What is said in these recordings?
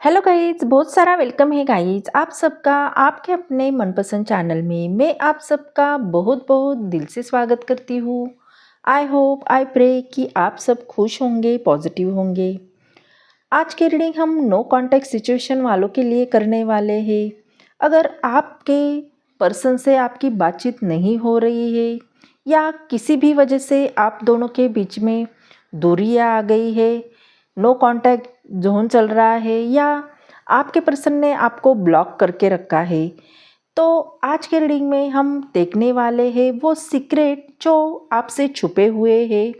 Hello guys, बहुत सारा welcome है गाइस आप सबका आपके अपने मनपसंद चैनल में। मैं आप सबका बहुत बहुत दिल से स्वागत करती हूँ। आई होप आई प्रे कि आप सब खुश होंगे, पॉजिटिव होंगे। आज की रीडिंग हम नो कॉन्टैक्ट सिचुएशन वालों के लिए करने वाले हैं। अगर आपके पर्सन से आपकी बातचीत नहीं हो रही है या किसी भी वजह से आप दोनों के बीच में दूरी आ गई है, नो कांटेक्ट जोन चल रहा है या आपके पर्सन ने आपको ब्लॉक करके रखा है, तो आज के रीडिंग में हम देखने वाले हैं वो सीक्रेट जो आपसे छुपे हुए हैं।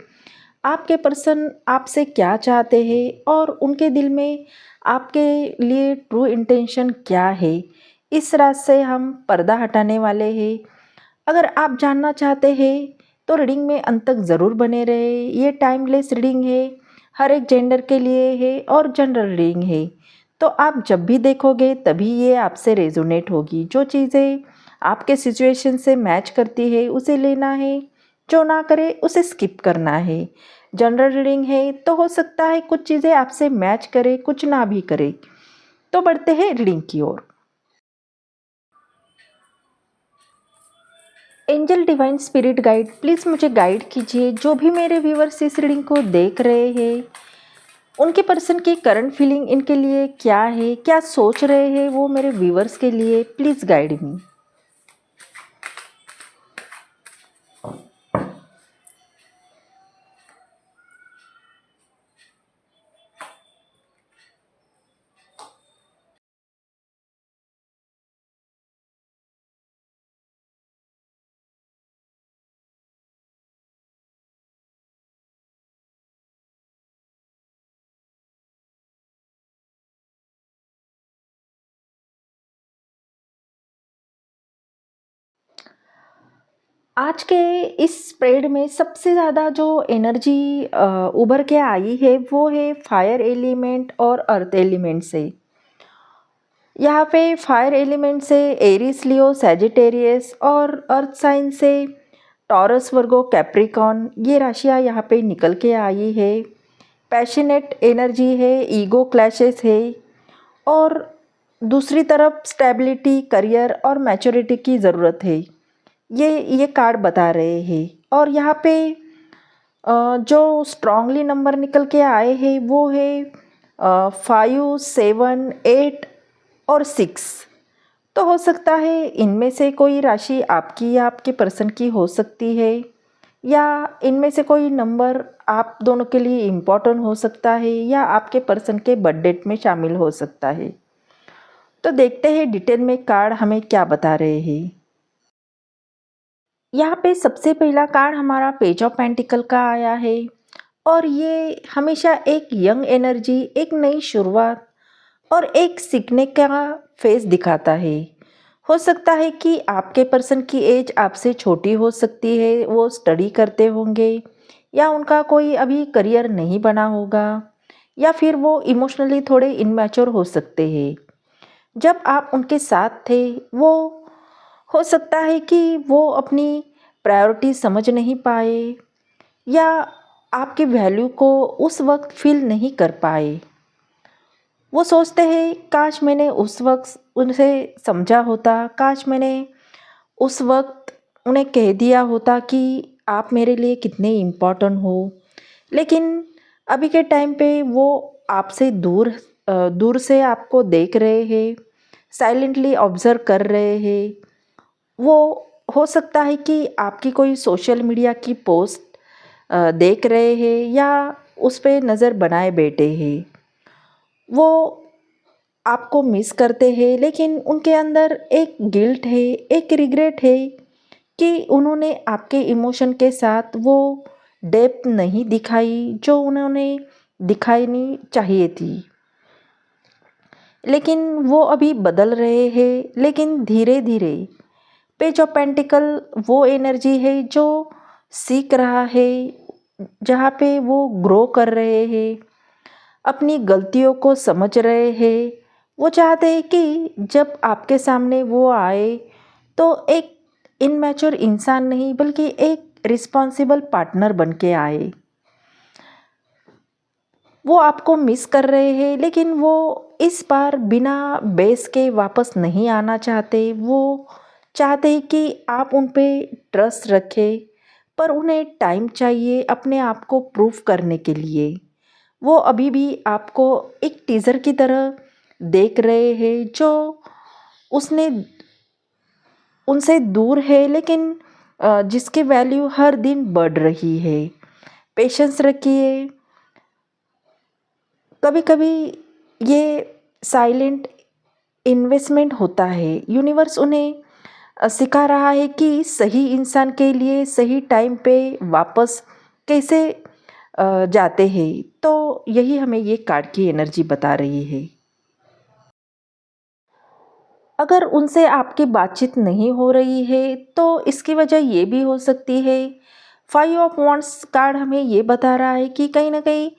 आपके पर्सन आपसे क्या चाहते हैं और उनके दिल में आपके लिए ट्रू इंटेंशन क्या है। इस रात से हम पर्दा हटाने वाले हैं। अगर आप जानना चाहते हैं तो रीडिंग में अंत तक ज़रूर बने रहे। ये टाइमलेस रीडिंग है, हर एक जेंडर के लिए है और जनरल रीडिंग है। तो आप जब भी देखोगे तभी ये आपसे रेजोनेट होगी। जो चीज़ें आपके सिचुएशन से मैच करती है उसे लेना है, जो ना करे उसे स्किप करना है। जनरल रीडिंग है तो हो सकता है कुछ चीज़ें आपसे मैच करे, कुछ ना भी करे। तो बढ़ते हैं रीडिंग की ओर। Angel divine spirit guide, please मुझे गाइड कीजिए। जो भी मेरे व्यूवर्स इस रीडिंग को देख रहे हैं, उनके पर्सन की करंट फीलिंग इनके लिए क्या है, क्या सोच रहे हैं वो मेरे व्यूवर्स के लिए, प्लीज़ गाइड मी। आज के इस स्प्रेड में सबसे ज़्यादा जो एनर्जी उभर के आई है वो है फायर एलिमेंट और अर्थ एलिमेंट से। यहाँ पे फायर एलिमेंट से एरिस, लियो, सैजिटेरियस और अर्थ साइन से टॉरस, वर्गो, कैप्रिकॉन, ये राशियाँ यहाँ पे निकल के आई है। पैशनेट एनर्जी है, ईगो क्लैशेस है और दूसरी तरफ स्टेबिलिटी, करियर और मैच्योरिटी की ज़रूरत है। ये कार्ड बता रहे हैं। और यहाँ पे जो स्ट्रांगली नंबर निकल के आए हैं वो है 5, 7, 8 और 6। तो हो सकता है इनमें से कोई राशि आपकी या आपके पर्सन की हो सकती है, या इनमें से कोई नंबर आप दोनों के लिए इम्पोर्टेंट हो सकता है या आपके पर्सन के बर्थ डेट में शामिल हो सकता है। तो देखते हैं डिटेल में कार्ड हमें क्या बता रहे हैं। यहाँ पे सबसे पहला कार्ड हमारा पेज ऑफ पेंटिकल का आया है और ये हमेशा एक यंग एनर्जी, एक नई शुरुआत और एक सीखने का फेस दिखाता है। हो सकता है कि आपके पर्सन की एज आपसे छोटी हो सकती है, वो स्टडी करते होंगे या उनका कोई अभी करियर नहीं बना होगा, या फिर वो इमोशनली थोड़े इनमैच्योर हो सकते हैं। जब आप उनके साथ थे, वो हो सकता है कि वो अपनी प्रायोरिटी समझ नहीं पाए या आपकी वैल्यू को उस वक्त फील नहीं कर पाए। वो सोचते हैं काश मैंने उस वक्त उनसे समझा होता, काश मैंने उस वक्त उन्हें कह दिया होता कि आप मेरे लिए कितने इम्पोर्टेंट हो। लेकिन अभी के टाइम पे वो आपसे दूर से आपको देख रहे हैं, साइलेंटली ऑब्जर्व कर रहे हैं। वो हो सकता है कि आपकी कोई सोशल मीडिया की पोस्ट देख रहे हैं या उस पे नज़र बनाए बैठे हैं। वो आपको मिस करते हैं, लेकिन उनके अंदर एक गिल्ट है, एक रिग्रेट है कि उन्होंने आपके इमोशन के साथ वो डेप्थ नहीं दिखाई जो उन्होंने दिखानी चाहिए थी। लेकिन वो अभी बदल रहे हैं, लेकिन धीरे धीरे। पेज ऑफ पेंटिकल वो एनर्जी है जो सीख रहा है, जहाँ पे वो ग्रो कर रहे हैं, अपनी गलतियों को समझ रहे हैं। वो चाहते हैं कि जब आपके सामने वो आए तो एक इनमैच्योर इंसान नहीं बल्कि एक रिस्पॉन्सिबल पार्टनर बन के आए। वो आपको मिस कर रहे हैं, लेकिन वो इस बार बिना बेस के वापस नहीं आना चाहते। वो चाहते हैं कि आप उन पे ट्रस्ट रखें, पर उन्हें टाइम चाहिए अपने आप को प्रूव करने के लिए। वो अभी भी आपको एक टीज़र की तरह देख रहे हैं, जो उसने उनसे दूर है, लेकिन जिसकी वैल्यू हर दिन बढ़ रही है। पेशेंस रखिए। कभी-कभी ये साइलेंट इन्वेस्टमेंट होता है। यूनिवर्स उन्हें सिखा रहा है कि सही इंसान के लिए सही टाइम पे वापस कैसे जाते हैं। तो यही हमें ये कार्ड की एनर्जी बता रही है। अगर उनसे आपकी बातचीत नहीं हो रही है, तो इसकी वजह ये भी हो सकती है। 5 ऑफ वांड्स कार्ड हमें ये बता रहा है कि कहीं न कहीं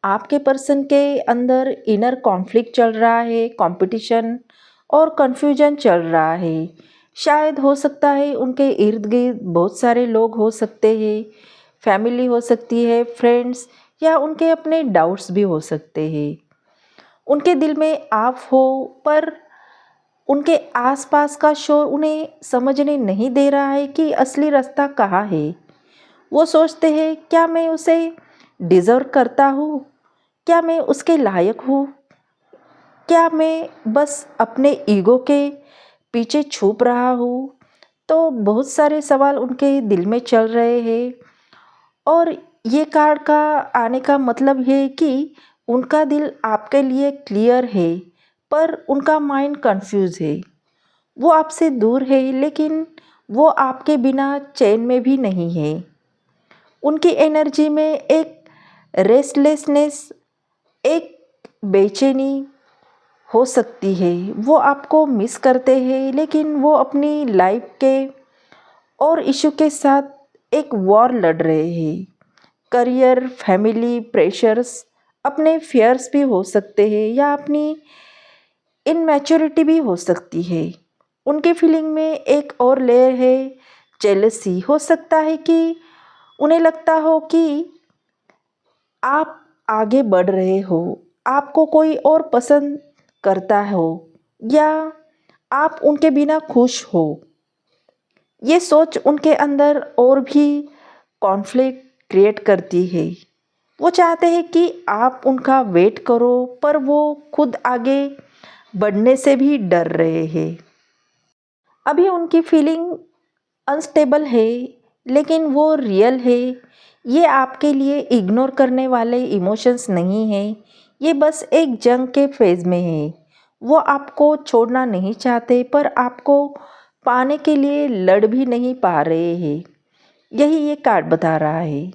आपके पर्सन के अंदर इनर कॉन्फ्लिक्ट चल रहा है, कॉम्पिटिशन और कन्फ्यूजन चल रहा है। शायद हो सकता है उनके इर्द-गिर्द बहुत सारे लोग हो सकते हैं, फैमिली हो सकती है, फ्रेंड्स या उनके अपने डाउट्स भी हो सकते हैं। उनके दिल में आप हो, पर उनके आसपास का शोर उन्हें समझने नहीं दे रहा है कि असली रास्ता कहाँ है। वो सोचते हैं, क्या मैं उसे डिज़र्व करता हूँ? क्या मैं उसके लायक हूँ? क्या मैं बस अपने ईगो के पीछे छुप रहा हूँ? तो बहुत सारे सवाल उनके दिल में चल रहे हैं। और ये कार्ड का आने का मतलब है कि उनका दिल आपके लिए क्लियर है, पर उनका माइंड कंफ्यूज है। वो आपसे दूर है, लेकिन वो आपके बिना चैन में भी नहीं है। उनकी एनर्जी में एक रेस्टलेसनेस, एक बेचैनी हो सकती है। वो आपको मिस करते हैं, लेकिन वो अपनी लाइफ के और इशू के साथ एक वॉर लड़ रहे हैं। करियर, फैमिली, प्रेशर्स, अपने फियर्स भी हो सकते हैं या अपनी इनमैच्योरिटी भी हो सकती है। उनके फीलिंग में एक और लेयर है, जेलसी। हो सकता है कि उन्हें लगता हो कि आप आगे बढ़ रहे हो, आपको कोई और पसंद करता हो, या आप उनके बिना खुश हो। ये सोच उनके अंदर और भी कॉन्फ्लिक्ट क्रिएट करती है। वो चाहते हैं कि आप उनका वेट करो, पर वो खुद आगे बढ़ने से भी डर रहे हैं। अभी उनकी फीलिंग अनस्टेबल है, लेकिन वो रियल है। ये आपके लिए इग्नोर करने वाले इमोशंस नहीं हैं। ये बस एक जंग के फेज़ में है। वो आपको छोड़ना नहीं चाहते, पर आपको पाने के लिए लड़ भी नहीं पा रहे हैं। यही ये कार्ड बता रहा है।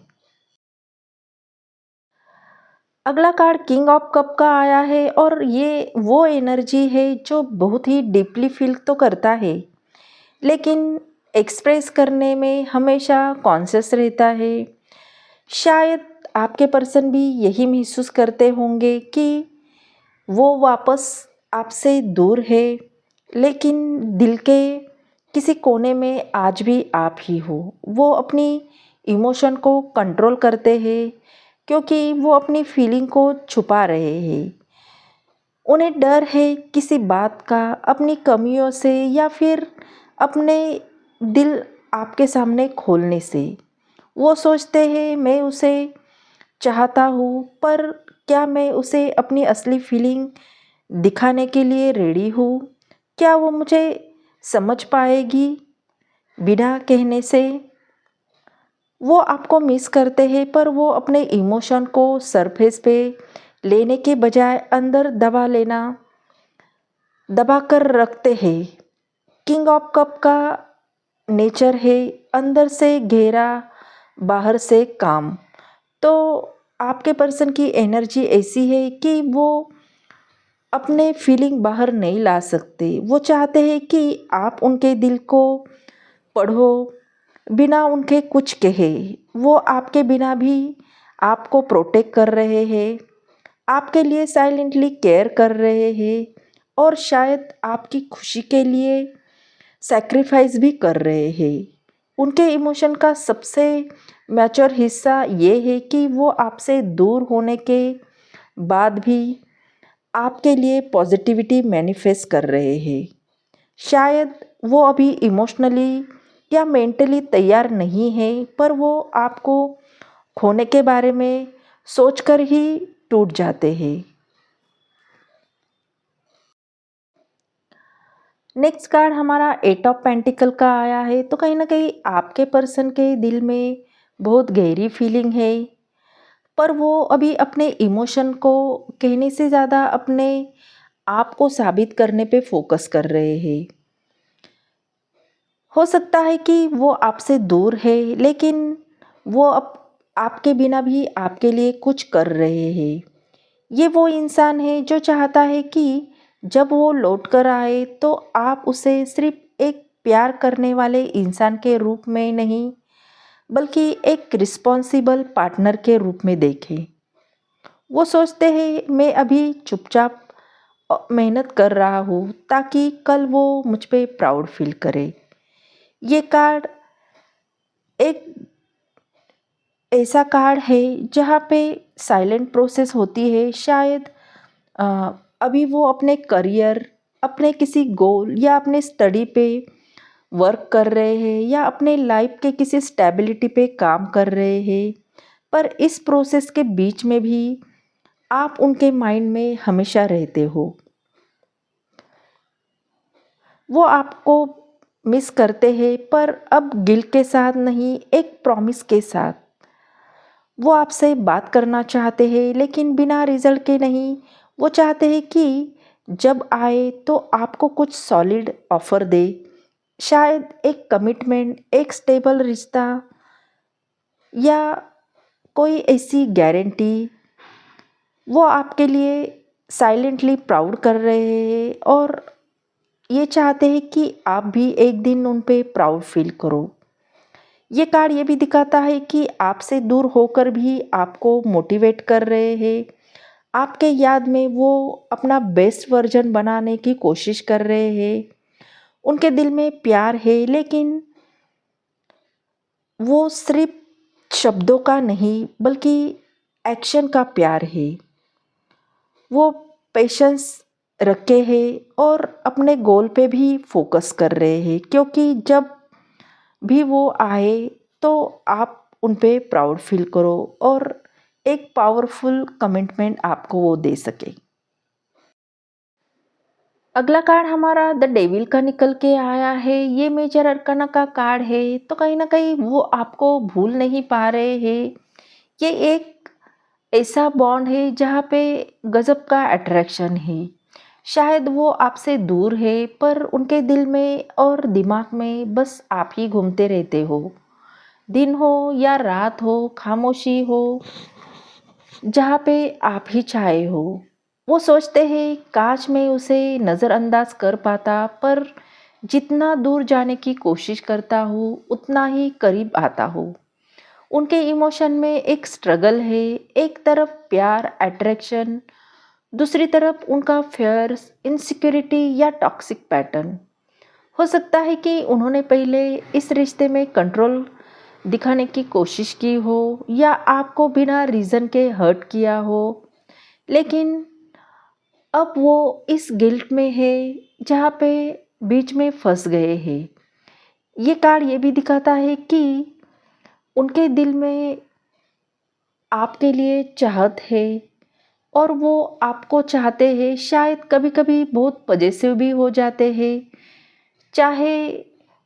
अगला कार्ड किंग ऑफ कप का आया है, और ये वो एनर्जी है जो बहुत ही डीपली फील तो करता है, लेकिन एक्सप्रेस करने में हमेशा कॉन्शियस रहता है। शायद आपके पर्सन भी यही महसूस करते होंगे कि वो वापस आपसे दूर है, लेकिन दिल के किसी कोने में आज भी आप ही हो। वो अपनी इमोशन को कंट्रोल करते हैं, क्योंकि वो अपनी फीलिंग को छुपा रहे हैं। उन्हें डर है किसी बात का, अपनी कमियों से, या फिर अपने दिल आपके सामने खोलने से। वो सोचते हैं, मैं उसे चाहता हूँ, पर क्या मैं उसे अपनी असली फीलिंग दिखाने के लिए रेडी हूँ? क्या वो मुझे समझ पाएगी बिना कहने से? वो आपको मिस करते हैं, पर वो अपने इमोशन को सरफेस पे लेने के बजाय अंदर दबा कर रखते हैं। किंग ऑफ कप का नेचर है अंदर से घेरा, बाहर से काम। तो आपके पर्सन की एनर्जी ऐसी है कि वो अपने फीलिंग बाहर नहीं ला सकते। वो चाहते हैं कि आप उनके दिल को पढ़ो, बिना उनके कुछ कहे। वो आपके बिना भी आपको प्रोटेक्ट कर रहे हैं, आपके लिए साइलेंटली केयर कर रहे हैं, और शायद आपकी खुशी के लिए सैक्रिफाइस भी कर रहे हैं। उनके इमोशन का सबसे मैच्योर हिस्सा ये है कि वो आपसे दूर होने के बाद भी आपके लिए पॉजिटिविटी मैनिफेस्ट कर रहे हैं। शायद वो अभी इमोशनली या मेंटली तैयार नहीं है, पर वो आपको खोने के बारे में सोचकर ही टूट जाते हैं। नेक्स्ट कार्ड हमारा 8 ऑफ पेंटिकल का आया है, तो कहीं ना कहीं आपके पर्सन के दिल में बहुत गहरी फीलिंग है, पर वो अभी अपने इमोशन को कहने से ज़्यादा अपने आप को साबित करने पे फोकस कर रहे हैं। हो सकता है कि वो आपसे दूर है, लेकिन वो आपके बिना भी आपके लिए कुछ कर रहे हैं। ये वो इंसान है जो चाहता है कि जब वो लौट कर आए तो आप उसे सिर्फ एक प्यार करने वाले इंसान के रूप में नहीं, बल्कि एक रिस्पॉन्सिबल पार्टनर के रूप में देखें। वो सोचते हैं मैं अभी चुपचाप मेहनत कर रहा हूँ ताकि कल वो मुझ पे प्राउड फील करे। ये कार्ड एक ऐसा कार्ड है जहाँ पे साइलेंट प्रोसेस होती है। शायद अ, अभी वो अपने करियर, अपने किसी गोल या अपने स्टडी पे वर्क कर रहे हैं या अपने लाइफ के किसी स्टेबिलिटी पे काम कर रहे हैं, पर इस प्रोसेस के बीच में भी आप उनके माइंड में हमेशा रहते हो। वो आपको मिस करते हैं, पर अब गिल्ट के साथ नहीं, एक प्रॉमिस के साथ। वो आपसे बात करना चाहते हैं, लेकिन बिना रिजल्ट के नहीं। वो चाहते हैं कि जब आए तो आपको कुछ सॉलिड ऑफर दे, शायद एक कमिटमेंट, एक स्टेबल रिश्ता या कोई ऐसी गारंटी। वो आपके लिए साइलेंटली प्राउड कर रहे हैं और ये चाहते हैं कि आप भी एक दिन उन पे प्राउड फील करो। ये कार्ड ये भी दिखाता है कि आपसे दूर होकर भी आपको मोटिवेट कर रहे हैं। आपके याद में वो अपना बेस्ट वर्जन बनाने की कोशिश कर रहे हैं। उनके दिल में प्यार है, लेकिन वो सिर्फ शब्दों का नहीं, बल्कि एक्शन का प्यार है। वो पेशेंस रखे हैं और अपने गोल पे भी फोकस कर रहे हैं, क्योंकि जब भी वो आए तो आप उन पे प्राउड फील करो और एक पावरफुल कमिटमेंट आपको वो दे सके। अगला कार्ड हमारा द डेविल का निकल के आया है। ये मेजर अरकाना का कार्ड है, तो कहीं ना कहीं वो आपको भूल नहीं पा रहे हैं। ये एक ऐसा बॉन्ड है जहाँ पे गजब का अट्रैक्शन है। शायद वो आपसे दूर है, पर उनके दिल में और दिमाग में बस आप ही घूमते रहते हो। दिन हो या रात हो, खामोशी हो, जहाँ पे आप ही छाए हो। वो सोचते हैं काश मैं उसे नज़रअंदाज कर पाता, पर जितना दूर जाने की कोशिश करता हूँ उतना ही करीब आता हूँ। उनके इमोशन में एक स्ट्रगल है, एक तरफ प्यार, अट्रैक्शन, दूसरी तरफ उनका फियर्स, इनसिक्योरिटी या टॉक्सिक पैटर्न। हो सकता है कि उन्होंने पहले इस रिश्ते में कंट्रोल दिखाने की कोशिश की हो या आपको बिना रीज़न के हर्ट किया हो, लेकिन अब वो इस गिल्ट में है जहाँ पे बीच में फंस गए हैं। ये कार्ड ये भी दिखाता है कि उनके दिल में आपके लिए चाहत है और वो आपको चाहते हैं। शायद कभी कभी बहुत पजेसिव भी हो जाते हैं, चाहे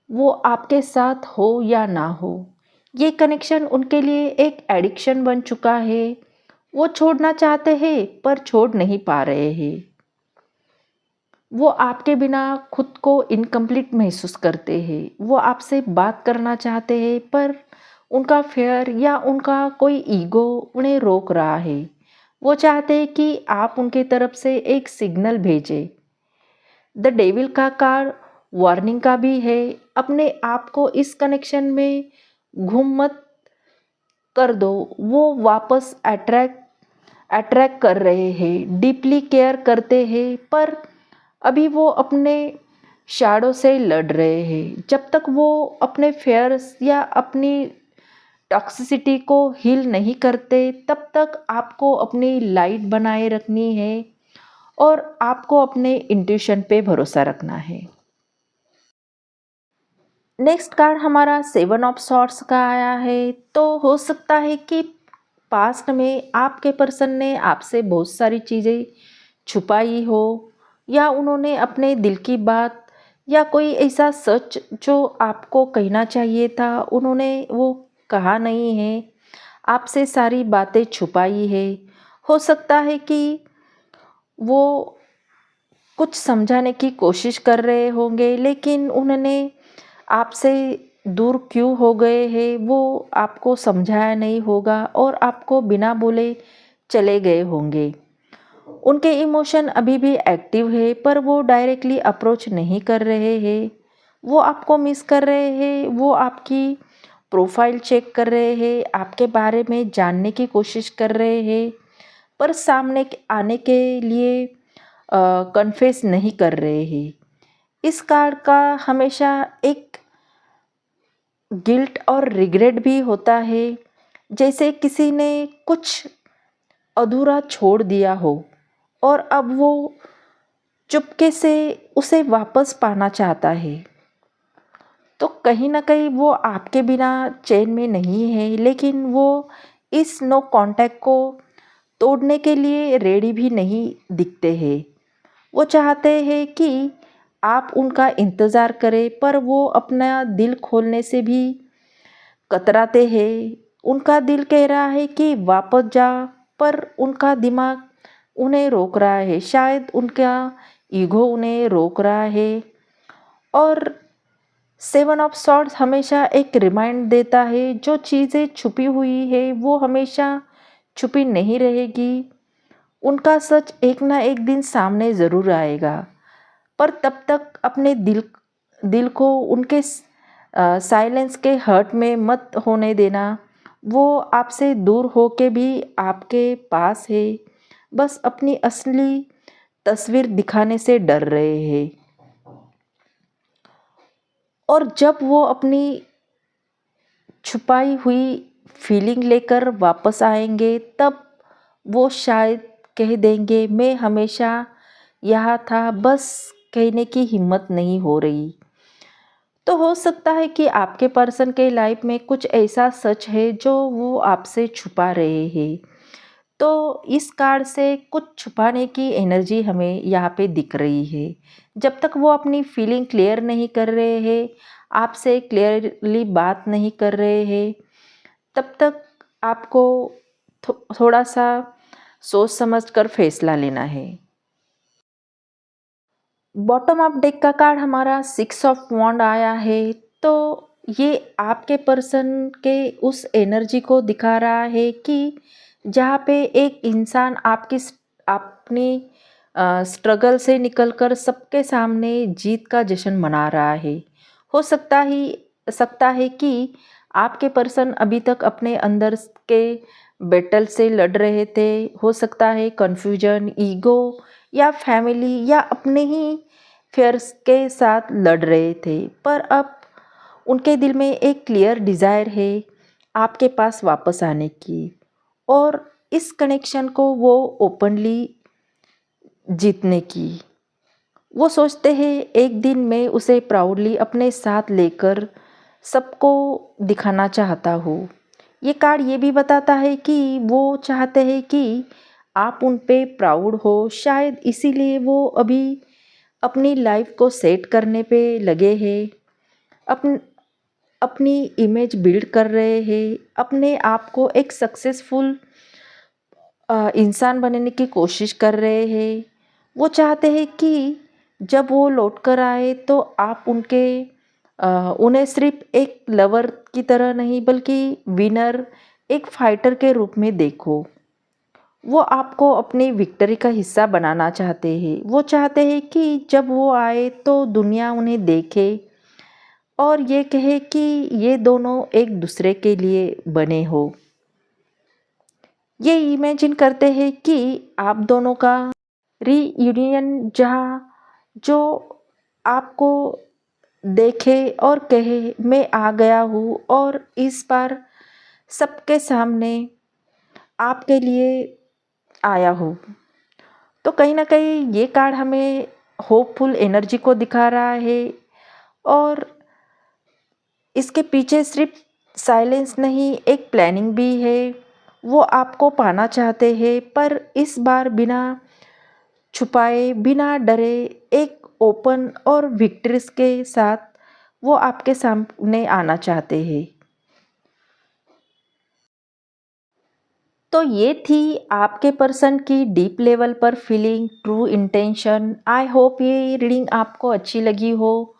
वो आपके साथ हो या ना हो। ये कनेक्शन उनके लिए एक एडिक्शन बन चुका है। वो छोड़ना चाहते हैं, पर छोड़ नहीं पा रहे हैं। वो आपके बिना खुद को इनकम्प्लीट महसूस करते हैं। वो आपसे बात करना चाहते हैं, पर उनका फेयर या उनका कोई ईगो उन्हें रोक रहा है। वो चाहते हैं कि आप उनके तरफ से एक सिग्नल भेजें। द डेविल का कार्ड वार्निंग का भी है। अपने आप को इस कनेक्शन में घुम मत कर दो। वो वापस अट्रैक्ट कर रहे हैं, डीपली केयर करते हैं, पर अभी वो अपने शैडो से लड़ रहे हैं। जब तक वो अपने फेयर्स या अपनी टॉक्सिसिटी को हील नहीं करते, तब तक आपको अपनी लाइट बनाए रखनी है और आपको अपने इंट्यूशन पे भरोसा रखना है। नेक्स्ट कार्ड हमारा 7 ऑफ सॉर्ड्स का आया है। तो हो सकता है कि पास्ट में आपके पर्सन ने आपसे बहुत सारी चीज़ें छुपाई हो, या उन्होंने अपने दिल की बात या कोई ऐसा सच जो आपको कहना चाहिए था उन्होंने वो कहा नहीं है, आपसे सारी बातें छुपाई है। हो सकता है कि वो कुछ समझाने की कोशिश कर रहे होंगे, लेकिन उन्होंने आपसे दूर क्यों हो गए हैं वो आपको समझाया नहीं होगा और आपको बिना बोले चले गए होंगे। उनके इमोशन अभी भी एक्टिव है, पर वो डायरेक्टली अप्रोच नहीं कर रहे हैं। वो आपको मिस कर रहे हैं, वो आपकी प्रोफाइल चेक कर रहे हैं, आपके बारे में जानने की कोशिश कर रहे हैं, पर सामने आने के लिए कन्फेस नहीं कर रहे हैं। इस कार्ड का हमेशा एक गिल्ट और रिग्रेट भी होता है, जैसे किसी ने कुछ अधूरा छोड़ दिया हो और अब वो चुपके से उसे वापस पाना चाहता है। तो कहीं ना कहीं वो आपके बिना चैन में नहीं है, लेकिन वो इस नो कांटेक्ट को तोड़ने के लिए रेडी भी नहीं दिखते हैं। वो चाहते हैं कि आप उनका इंतज़ार करें, पर वो अपना दिल खोलने से भी कतराते हैं। उनका दिल कह रहा है कि वापस जा, पर उनका दिमाग उन्हें रोक रहा है, शायद उनका ईगो उन्हें रोक रहा है। और 7 ऑफ सॉर्ड्स हमेशा एक रिमाइंड देता है, जो चीज़ें छुपी हुई है वो हमेशा छुपी नहीं रहेगी। उनका सच एक ना एक दिन सामने ज़रूर आएगा, पर तब तक अपने दिल दिल को उनके साइलेंस के हर्ट में मत होने देना। वो आपसे दूर होके भी आपके पास है, बस अपनी असली तस्वीर दिखाने से डर रहे हैं। और जब वो अपनी छुपाई हुई फीलिंग लेकर वापस आएंगे, तब वो शायद कह देंगे, मैं हमेशा यहाँ था, बस कहने की हिम्मत नहीं हो रही। तो हो सकता है कि आपके पर्सन के लाइफ में कुछ ऐसा सच है जो वो आपसे छुपा रहे हैं। तो इस कार्ड से कुछ छुपाने की एनर्जी हमें यहाँ पे दिख रही है। जब तक वो अपनी फीलिंग क्लियर नहीं कर रहे हैं, आपसे क्लियरली बात नहीं कर रहे हैं, तब तक आपको थोड़ा सा सोच समझ कर फैसला लेना है। बॉटम ऑफ डेक का कार्ड हमारा 6 ऑफ वॉन्ड आया है। तो ये आपके पर्सन के उस एनर्जी को दिखा रहा है कि जहाँ पे एक इंसान आपकी अपनी स्ट्रगल से निकलकर सबके सामने जीत का जश्न मना रहा है। हो सकता है कि आपके पर्सन अभी तक अपने अंदर के बैटल से लड़ रहे थे। हो सकता है कन्फ्यूजन, ईगो या फैमिली या अपने ही फियर्स के साथ लड़ रहे थे, पर अब उनके दिल में एक क्लियर डिज़ायर है आपके पास वापस आने की, और इस कनेक्शन को वो ओपनली जीतने की। वो सोचते हैं एक दिन मैं उसे प्राउडली अपने साथ लेकर सबको दिखाना चाहता हूँ। ये कार्ड ये भी बताता है कि वो चाहते हैं कि आप उन पे प्राउड हो, शायद इसीलिए वो अभी अपनी लाइफ को सेट करने पे लगे हैं, अपनी इमेज बिल्ड कर रहे हैं, अपने आप को एक सक्सेसफुल इंसान बनने की कोशिश कर रहे हैं। वो चाहते हैं कि जब वो लौट कर आए तो आप उन्हें सिर्फ एक लवर की तरह नहीं, बल्कि विनर, एक फाइटर के रूप में देखो। वो आपको अपनी विक्ट्री का हिस्सा बनाना चाहते हैं। वो चाहते हैं कि जब वो आए तो दुनिया उन्हें देखे और ये कहे कि ये दोनों एक दूसरे के लिए बने हो। ये इमेजिन करते हैं कि आप दोनों का रीयूनियन जहाँ जो आपको देखे और कहे मैं आ गया हूँ और इस बार सबके सामने आपके लिए आया हो। तो कहीं न कहीं ये कार्ड हमें होपफुल एनर्जी को दिखा रहा है और इसके पीछे सिर्फ़ साइलेंस नहीं, एक प्लानिंग भी है। वो आपको पाना चाहते हैं, पर इस बार बिना छुपाए, बिना डरे, एक ओपन और विक्ट्रीज़ के साथ वो आपके सामने आना चाहते हैं। तो ये थी आपके पर्सन की डीप लेवल पर feeling, true intention. I hope ये रीडिंग आपको अच्छी लगी हो।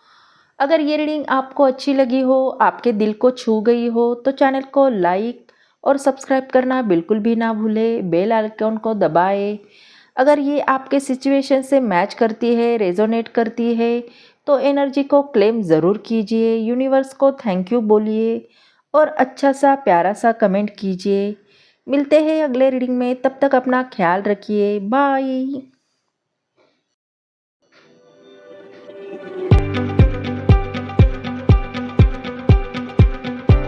अगर ये रीडिंग आपको अच्छी लगी हो, आपके दिल को छू गई हो, तो चैनल को लाइक और सब्सक्राइब करना बिल्कुल भी ना भूलें। बेल आइकन को दबाएं। अगर ये आपके सिचुएशन से मैच करती है, रेजोनेट करती है, तो एनर्जी को क्लेम ज़रूर कीजिए। यूनिवर्स को थैंक यू बोलिए और अच्छा सा प्यारा सा कमेंट कीजिए। मिलते हैं अगले रीडिंग में, तब तक अपना ख्याल रखिए। बाय।